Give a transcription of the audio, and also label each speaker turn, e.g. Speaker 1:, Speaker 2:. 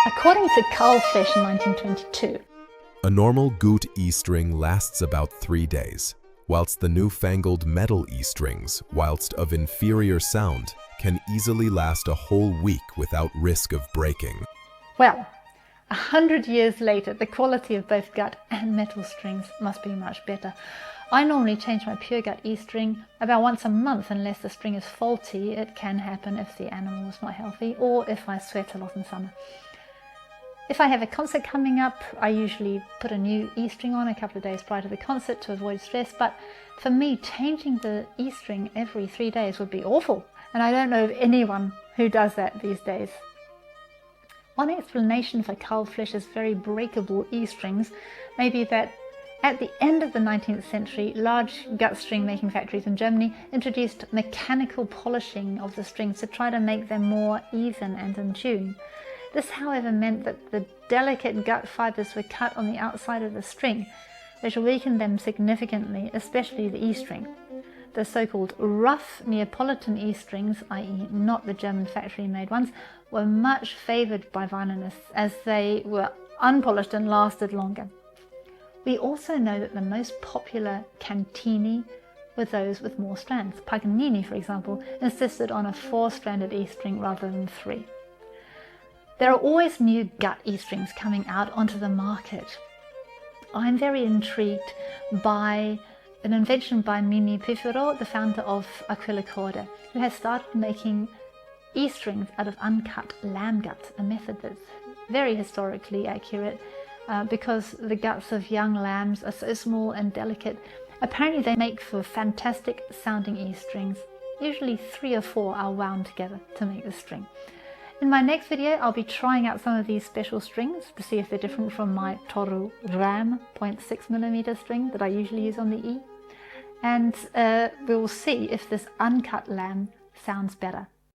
Speaker 1: According to Carl Fish in 1922,
Speaker 2: A normal gut E string lasts about 3 days, whilst the newfangled metal E strings, whilst of inferior sound, can easily last a whole week without risk of breaking.
Speaker 1: well, 100 years later, the quality of both gut and metal strings must be much better. I normally change my pure gut E string about once a month unless the string is faulty. It can happen if the animal is not healthy or if I sweat a lot in summer. If I have a concert coming up, I usually put a new E string on a couple of days prior to the concert to avoid stress, but for me, changing the E string every 3 days would be awful, and I don't know of anyone who does that these days. One explanation for Carl Flesch's very breakable E strings may be that at the end of the 19th century, large gut string making factories in Germany introduced mechanical polishing of the strings to try to make them more even and in tune. This, however, meant that the delicate gut fibers were cut on the outside of the string, which weakened them significantly, especially the E string. The so-called rough Neapolitan E strings, i.e. not the German factory-made ones, were much favoured by violinists as they were unpolished and lasted longer. We also know that the most popular cantini were those with more strands. Paganini, for example, insisted on a 4-stranded E string rather than 3. There are always new gut E strings coming out onto the market. I'm very intrigued by an invention by Mimi Pifero, the founder of Aquila Corda, who has started making E strings out of uncut lamb guts, a method that's very historically accurate because the guts of young lambs are so small and delicate. Apparently they make for fantastic sounding E strings. Usually 3 or 4 are wound together to make the string. In my next video, I'll be trying out some of these special strings to see if they're different from my Toru Ram 0.6mm string that I usually use on the E. And we'll see if this uncut lamb sounds better.